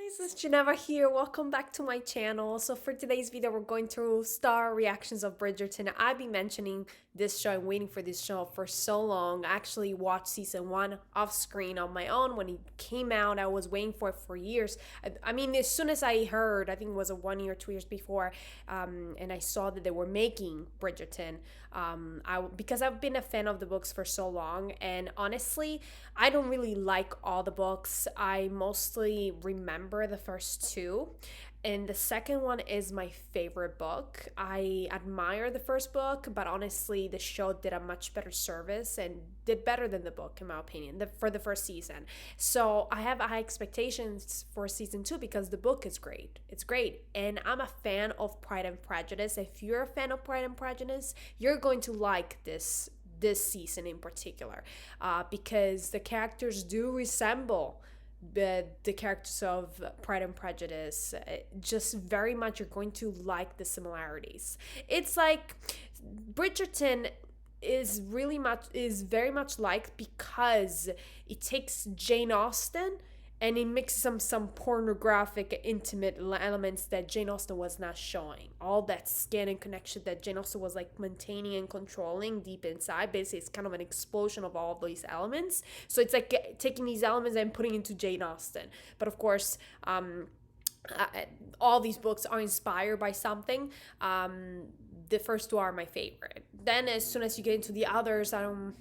This is Geneva here. Welcome back to my channel. So for today's video, we're going through star reactions of Bridgerton. I've been mentioning this show and waiting for this show for so long. I actually watched season 1 off screen on my own when it came out. I was waiting for it for years. I mean, as soon as I heard, I think it was 1 year, 2 years before, and I saw that they were making Bridgerton, because I've been a fan of the books for so long, and honestly, I don't really like all the books. I mostly remember the first two, and the second one is my favorite book. I admire the first book, but honestly, the show did a much better service and did better than the book, in my opinion, for the first season. So I have high expectations for season 2 because the book is great. It's great, and I'm a fan of Pride and Prejudice. If you're a fan of Pride and Prejudice, you're going to like this season in particular, because the characters do resemble the characters of Pride and Prejudice. Just very much, you're going to like the similarities. It's like Bridgerton is very much liked because it takes Jane Austen and it mixes some pornographic, intimate elements that Jane Austen was not showing. All that skin and connection that Jane Austen was like maintaining and controlling deep inside. Basically, it's kind of an explosion of all of these elements. So it's like taking these elements and putting into Jane Austen. But of course, all these books are inspired by something. The first two are my favorite. Then as soon as you get into the others, I'm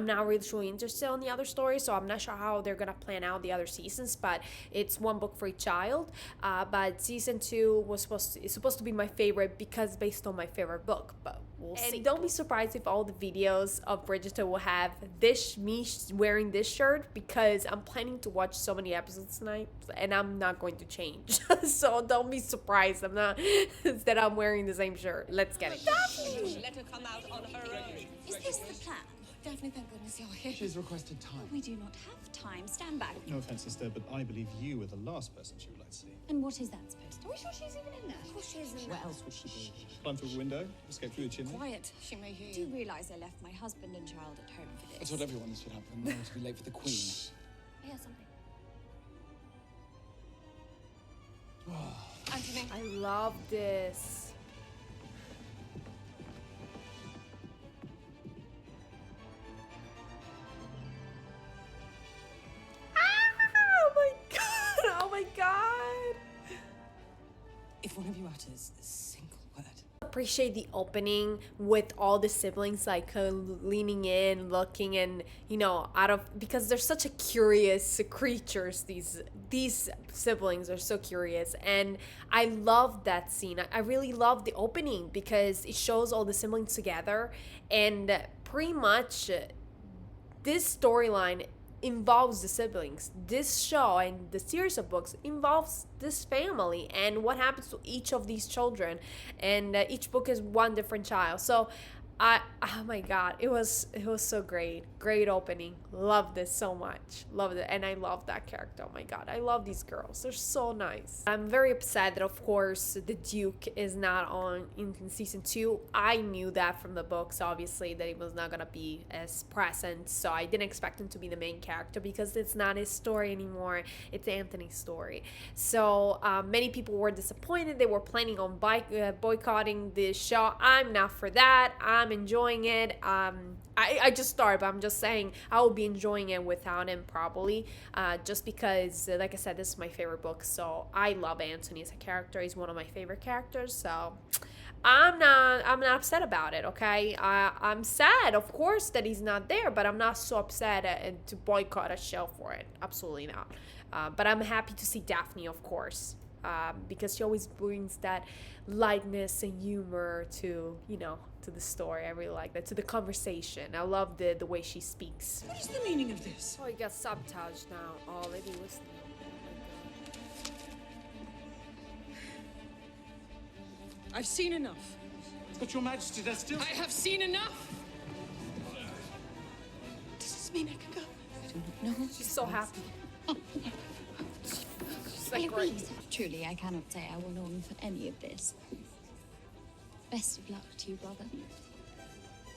not really interested in the other stories, so I'm not sure how they're gonna plan out the other seasons, but it's one book for each child. But season 2 is supposed to be my favorite because based on my favorite book, but we'll see. Don't be surprised if all the videos of Bridgerton will have me wearing this shirt, because I'm planning to watch so many episodes tonight and I'm not going to change. So don't be surprised that I'm wearing the same shirt. Let's get it. Daphne! Let her come out on her own. Is this the plan? Daphne, thank goodness you're here. She's requested time. We do not have time. Stand back. No offense, sister, but I believe you were the last person she would like to see. And what is that supposed to? Are we sure she's even in there? Of course she isn't. Where else would she be? Climb through a window, escape through the chimney. Quiet. She may hear Do you you. realise I left my husband and child at home for this? That's what everyone should happen. No one to be late for the Queen. I hear something. Anthony. I love this. Oh my god. If one of you utters a single word. Appreciate the opening with all the siblings like leaning in, looking, and because they're such a curious creatures. These siblings are so curious, and I love that scene. I really love the opening because it shows all the siblings together, and pretty much this storyline involves the siblings. This show and the series of books involves this family and what happens to each of these children, and each book is one different child. So oh my god, it was so great opening. Loved this so much, loved it, and I love that character. Oh my god, I love these girls, they're so nice. I'm very upset that of course the Duke is not on in season 2. I knew that from the books, obviously, that he was not gonna be as present, so I didn't expect him to be the main character because it's not his story anymore, it's Anthony's story. So many people were disappointed. They were planning on boycotting the show. I'm not for that. I'm enjoying it. I just started, but I'm just saying I will be enjoying it without him probably, just because, like I said, this is my favorite book, so I love Anthony as a character. He's one of my favorite characters, so I'm not upset about it. Okay, I'm sad, of course, that he's not there, but I'm not so upset to boycott a show for it. Absolutely not. But I'm happy to see Daphne, of course, because she always brings that lightness and humor to to the story. I really like that, to the conversation. I love the way she speaks. What is the meaning of this? Oh, you got subtitles now. Oh, let me listen. I've seen enough. But your majesty, there's still... I have seen enough. Does this mean I can go? I do not know. She's so happy. She's like, great. Truly, I cannot say I will long for any of this. Best of luck to you, brother.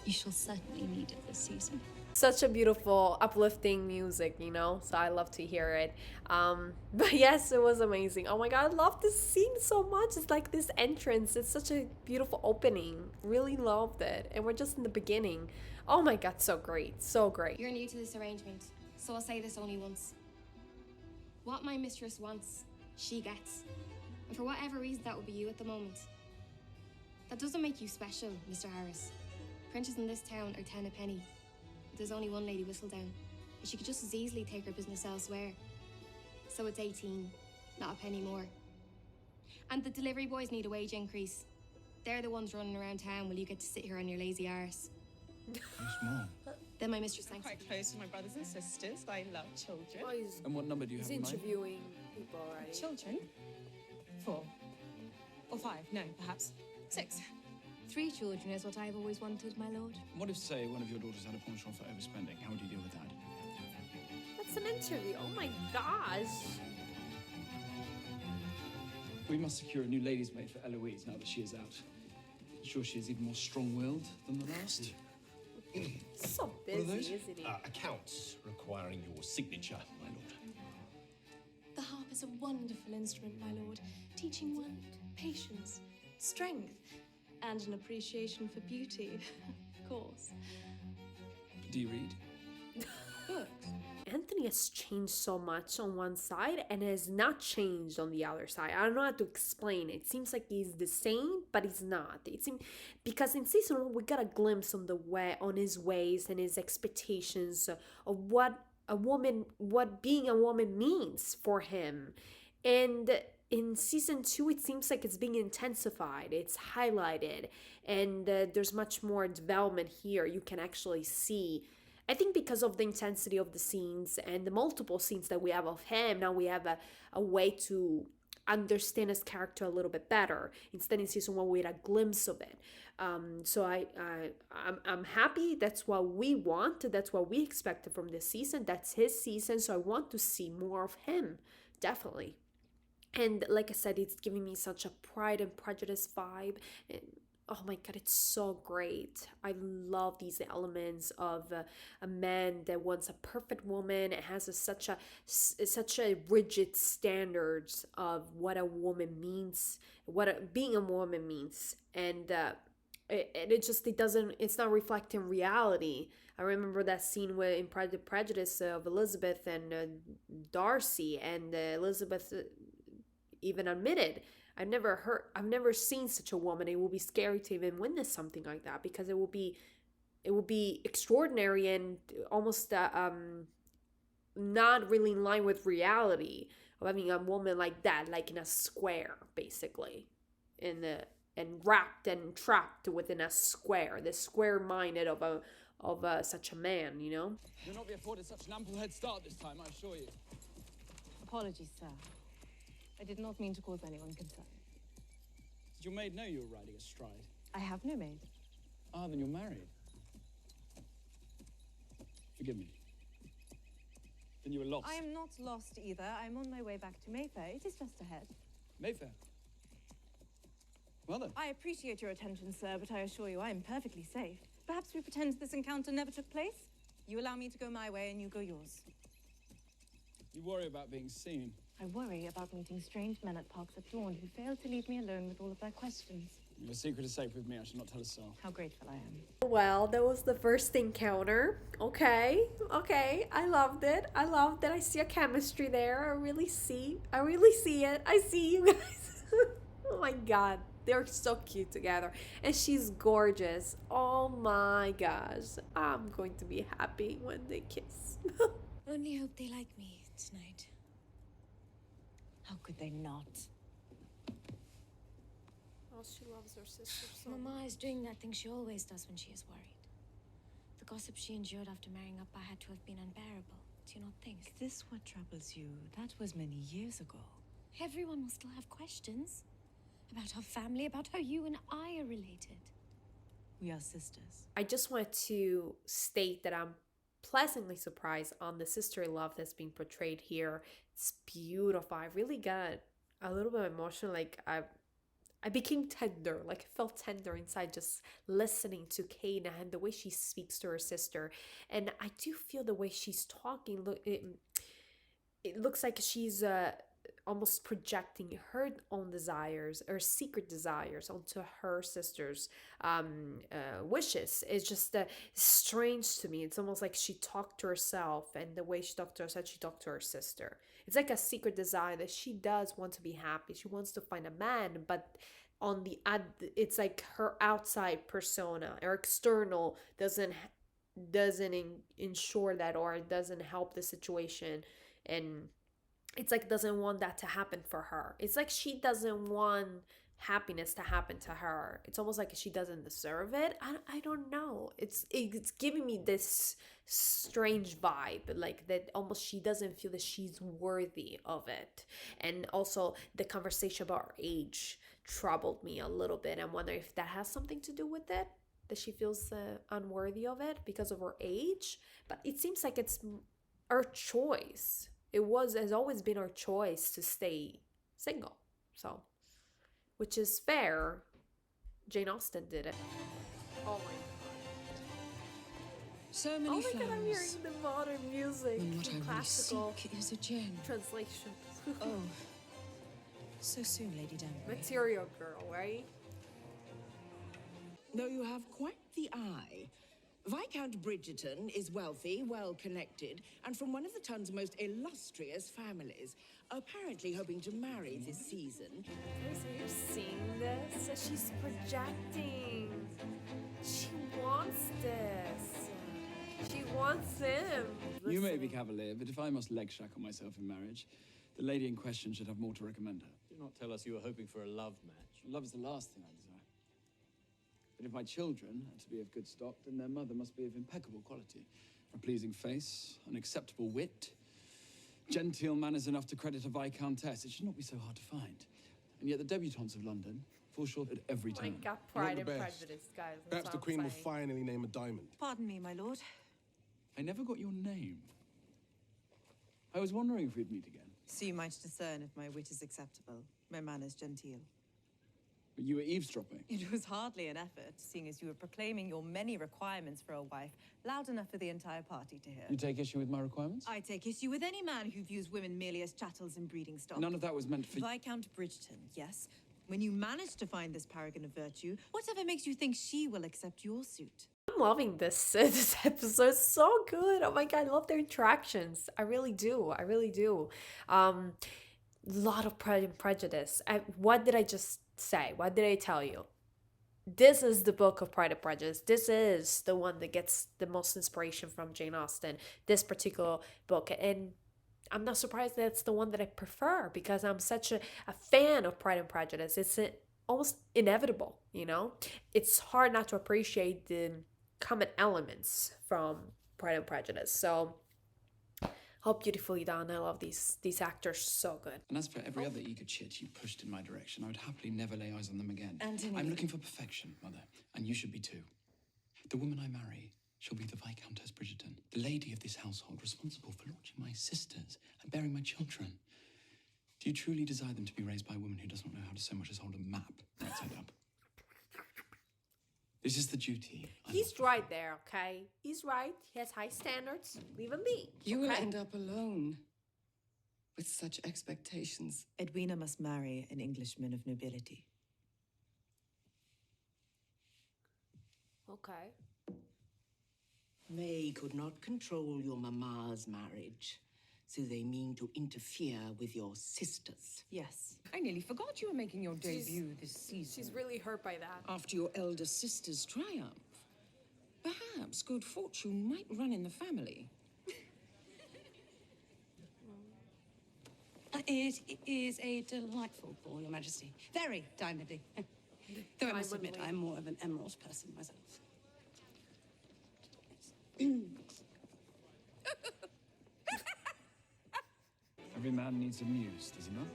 You shall certainly need it this season. Such a beautiful, uplifting music, you know? So I love to hear it. But yes, it was amazing. Oh my God, I love this scene so much. It's like this entrance. It's such a beautiful opening. Really loved it. And we're just in the beginning. Oh my God, so great. So great. You're new to this arrangement, so I'll say this only once. What my mistress wants, she gets. And for whatever reason, that would be you at the moment. That doesn't make you special, Mr. Harris. Printers in this town are 10 a penny. But there's only one Lady Whistledown, and she could just as easily take her business elsewhere. So it's 18, not a penny more. And the delivery boys need a wage increase. They're the ones running around town while you get to sit here on your lazy arse. How small. Then my mistress I'm thanks quite close with my brothers and sisters. I love children. Oh, he's, And what number do you he's have in mind? interviewing people already. Children? 4. Or 5, no, perhaps 6. 3 children is what I've always wanted, my lord. What if, say, one of your daughters had a penchant for overspending? How would you deal with that? That's an interview. Oh my gosh. We must secure a new lady's maid for Eloise now that she is out. I'm sure she is even more strong-willed than the last. So What are those? busy, isn't he? Accounts requiring your signature, my lord. The harp is a wonderful instrument, my lord, teaching one patience, strength, and an appreciation for beauty, of course. Do you read? Books. Anthony has changed so much on one side and has not changed on the other side. I don't know how to explain it. It seems like he's the same, but he's not. It seems because in season 1 we got a glimpse on on his ways and his expectations of what being a woman means for him. And in season 2 it seems like it's being intensified, it's highlighted, and there's much more development here. You can actually see, I think, because of the intensity of the scenes and the multiple scenes that we have of him, now we have a way to understand his character a little bit better. Instead, in season 1 we had a glimpse of it. So I'm happy. That's what we want. That's what we expected from this season. That's his season, so I want to see more of him, definitely. And like I said, it's giving me such a Pride and Prejudice vibe. And oh my God, it's so great. I love these elements of a man that wants a perfect woman. It has such a rigid standards of what a woman means, being a woman means, and it's not reflecting reality. I remember that scene in Pride and Prejudice of Elizabeth and Darcy, and Elizabeth even admitted, I've never seen such a woman. It will be scary to even witness something like that, because it will be extraordinary and almost not really in line with reality of having a woman like that, like in a square, basically, and wrapped and trapped within a square, the square-minded of such a man, you know. You'll not be afforded such an ample head start this time, I assure you. Apologies, sir. I did not mean to cause anyone concern. Did your maid know you were riding astride? I have no maid. Ah, then you're married. Forgive me. Then you were lost. I am not lost either. I'm on my way back to Mayfair. It is just ahead. Mayfair. Well then. I appreciate your attention, sir, but I assure you I am perfectly safe. Perhaps we pretend this encounter never took place? You allow me to go my way and you go yours. You worry about being seen. I worry about meeting strange men at parks at dawn who fail to leave me alone with all of their questions. Your secret is safe with me. I shall not tell a soul. How grateful I am. Well, that was the first encounter. Okay. I loved it. I see a chemistry there. I really see it. I see you guys. Oh my God. They're so cute together. And she's gorgeous. Oh my gosh. I'm going to be happy when they kiss. Only hope they like me tonight. How could they not? Oh, she loves her sister so much. Mama is doing that thing she always does when she is worried. The gossip she endured after marrying Appa had to have been unbearable. Do you not think? Is this what troubles you? That was many years ago. Everyone will still have questions about our family, about how you and I are related. We are sisters. I just want to state that I'm pleasantly surprised on the sisterly love that's being portrayed here. It's beautiful. I really got a little bit emotional. Like I became tender, like I felt tender inside just listening to Kana and the way she speaks to her sister. And I do feel the way she's talking. Look, it looks like she's almost projecting her own desires or secret desires onto her sister's wishes. It's just strange to me. It's almost like she talked to herself, and the way she talked to herself, she talked to her sister. It's like a secret desire that she does want to be happy. She wants to find a man, but on the it's like her outside persona or external doesn't ensure that, or it doesn't help the situation. And it's like doesn't want that to happen for her. It's like she doesn't want happiness to happen to her. It's almost like she doesn't deserve it. I don't know. It's giving me this strange vibe, like that almost she doesn't feel that she's worthy of it. And also the conversation about her age troubled me a little bit. I'm wondering if that has something to do with it, that she feels unworthy of it because of her age. But it seems like it's her choice. Has always been our choice to stay single. So, which is fair. Jane Austen did it. Oh my god. So many Oh my flowers. god, I'm hearing the modern music. When what I really Classical seek is a gem. translation. Oh, so soon, Lady Danbury. Material Girl, right? Though you have quite the eye. Viscount Bridgerton is wealthy, well-connected, and from one of the town's most illustrious families, apparently hoping to marry this season. Okay, so you're seeing this? So she's projecting. She wants this. She wants him. You may be Listen. cavalier, but if I must leg shackle myself in marriage, the lady in question should have more to recommend her. Do not tell us you were hoping for a love match. Love is the last thing I desire. But if my children are to be of good stock, then their mother must be of impeccable quality. A pleasing face, an acceptable wit, genteel manners enough to credit a viscountess. It should not be so hard to find. And yet the debutantes of London fall short at every Oh my turn. god, Pride and Prejudice, guys. That's Perhaps the what Queen I'm will saying. finally name a diamond. Pardon me, my lord. I never got your name. I was wondering if we'd meet again. So you might discern if my wit is acceptable, my manners genteel. But you were eavesdropping. It was hardly an effort, seeing as you were proclaiming your many requirements for a wife, loud enough for the entire party to hear. You take issue with my requirements? I take issue with any man who views women merely as chattels and breeding stock. None of that was meant for... Viscount Bridgerton, yes. When you manage to find this paragon of virtue, whatever makes you think she will accept your suit? I'm loving this this episode. It's so good. Oh my god, I love their interactions. I really do. I really do. Lot of Pride and Prejudice. What did I just say? What did I tell you? This is the book of Pride and Prejudice. This is the one that gets the most inspiration from Jane Austen. This particular book. And I'm not surprised that's the one that I prefer, because I'm such a fan of Pride and Prejudice. It's almost inevitable, you know? It's hard not to appreciate the common elements from Pride and Prejudice. So, how beautifully done. I love these actors, so good. And as for every other eager chit you pushed in my direction, I would happily never lay eyes on them again. Anthony. I'm looking for perfection, Mother, and you should be too. The woman I marry shall be the Viscountess Bridgerton, the lady of this household, responsible for launching my sisters and bearing my children. Do you truly desire them to be raised by a woman who does not know how to so much as hold a map right side up? This is the duty. He's right there, okay? He's right. He has high standards. Leave him be. You will okay? end up alone with such expectations. Edwina must marry an Englishman of nobility. Okay. They could not control your mamma's marriage, so they mean to interfere with your sisters. Yes. I nearly forgot you were making your She's- debut this season. She's really hurt by that. After your elder sister's triumph. Perhaps good fortune might run in the family. It is a delightful ball, Your Majesty. Very diamondy. Though I must admit, Diamondly. I'm more of an emerald person myself. Every man needs a muse, does he not?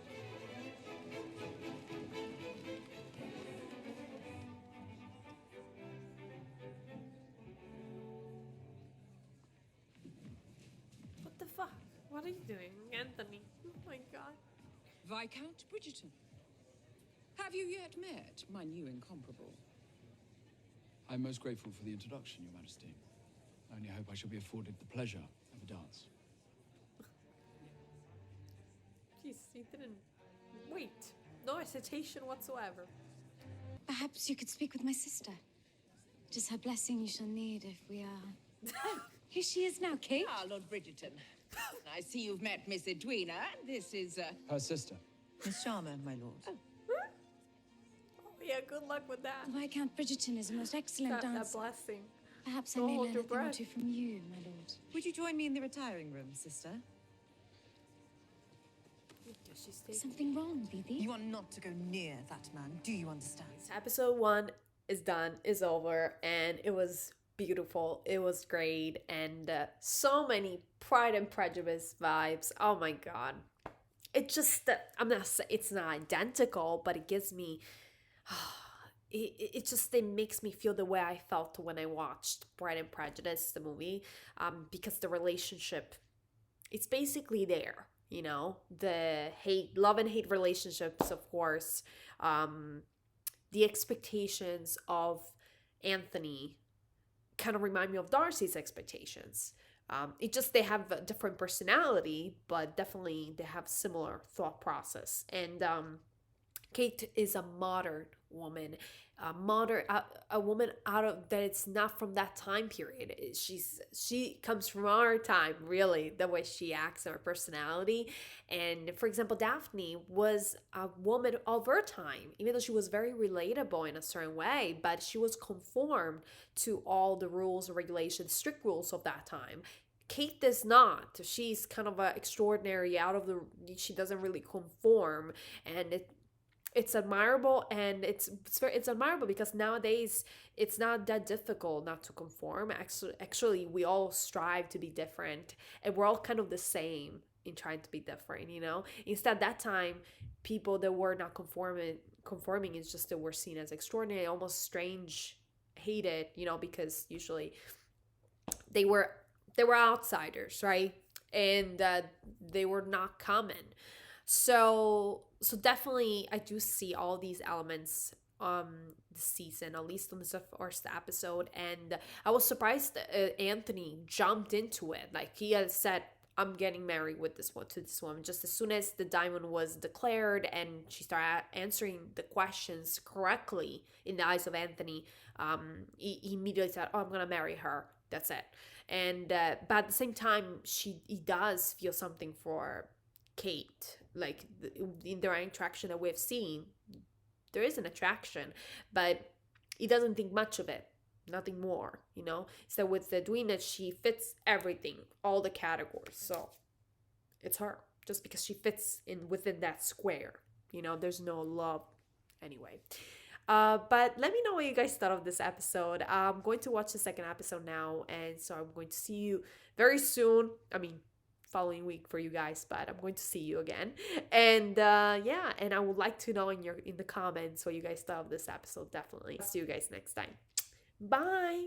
What the fuck? What are you doing, Anthony? Oh my god. Viscount Bridgerton. Have you yet met my new incomparable? I'm most grateful for the introduction, Your Majesty. I only hope I shall be afforded the pleasure of a dance. Jeez, he didn't wait. No hesitation whatsoever. Perhaps you could speak with my sister. It is her blessing you shall need if we are... Oh, here she is now, Kate. Ah, Lord Bridgerton. I see you've met Miss Edwina. This is, Her sister. Miss Sharma, my lord. Oh, yeah, good luck with that. Viscount Bridgerton is a most excellent That dancer. blessing. Perhaps I Don't may hold learn your a thing or breath. two from you, my lord. Would you join me in the retiring room, sister? She's taking... Something wrong, Bibi? You are not to go near that man. Do you understand? Episode 1 is done, is over, and it was beautiful. It was great, and so many Pride and Prejudice vibes. Oh my god. It just, I'm not saying it's not identical, but it gives me, it makes me feel the way I felt when I watched Pride and Prejudice, the movie, because the relationship, it's basically there, you know, the love and hate relationships, of course, the expectations of Anthony kind of remind me of Darcy's expectations. It just, they have a different personality, but definitely they have similar thought process. And Kate is a modern woman, a woman out of that. It's not from that time period. She comes from our time, really, the way she acts and her personality. And for example, Daphne was a woman of her time, even though she was very relatable in a certain way, but she was conformed to all the rules and regulations, strict rules of that time. Kate does not. She's kind of a extraordinary, she doesn't really conform, and it's admirable, and it's admirable because nowadays it's not that difficult not to conform. Actually, we all strive to be different, and we're all kind of the same in trying to be different, you know. Instead, that time, people that were not conforming is just that were seen as extraordinary, almost strange, hated, you know, because usually they were outsiders, right? And they were not common. So definitely I do see all these elements this season, at least on the first episode. And I was surprised that Anthony jumped into it. Like, he had said, I'm getting married to this woman. Just as soon as the diamond was declared and she started answering the questions correctly in the eyes of Anthony, he immediately said, oh, I'm gonna marry her. That's it. And but at the same time, he does feel something for Kate. Like, in their interaction that we've seen, there is an attraction, but he doesn't think much of it. Nothing more, you know. So with the Edwina, she fits everything, all the categories. So it's her, just because she fits within that square. You know, there's no love anyway. But let me know what you guys thought of this episode. I'm going to watch the second episode now, and so I'm going to see you very soon. I mean, following week for you guys, but I'm going to see you again. And yeah, and I would like to know in the comments what you guys thought of this episode. Definitely. See you guys next time. Bye.